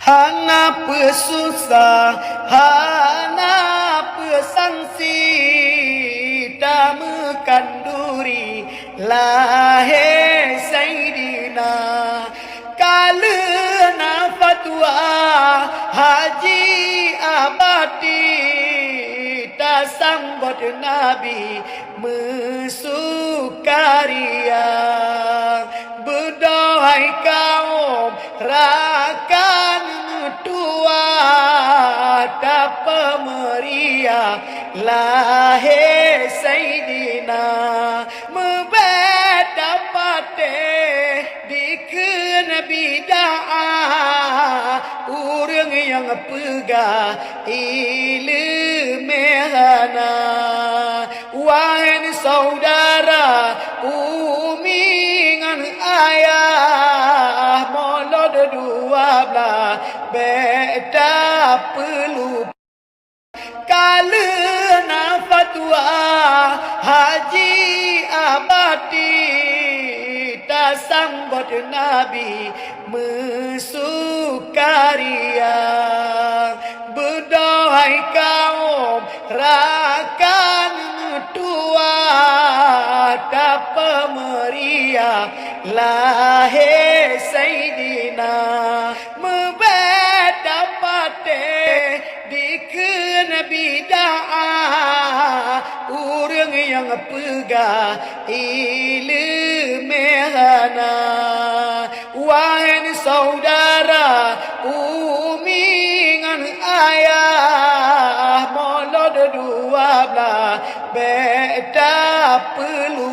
Hana pesusah, hana pesangsi, tamukan duri, lahir Sayyidina. Kalena fatwa haji abadi, tak sambut Nabi mesukaria. Berdoai kaum rakan tua, tak pemeria lahir Sayyidina. Membeda patih dikena bida'ah, orang yang pegang ilmu hana. Wahai saudara, umi dengan ayah, molod dua belah, beda perlu. Kalena fatwa haji abadi, tak sambut Nabi mesukaria. Berdoai kaum rakan tua, tak pemeria lahir Sayyidina. Membeda patih dikena bida'ah, orang yang pegang ilmu hana. Wahai saudara, umi dengan ayah, molod dua belah, beda perlu.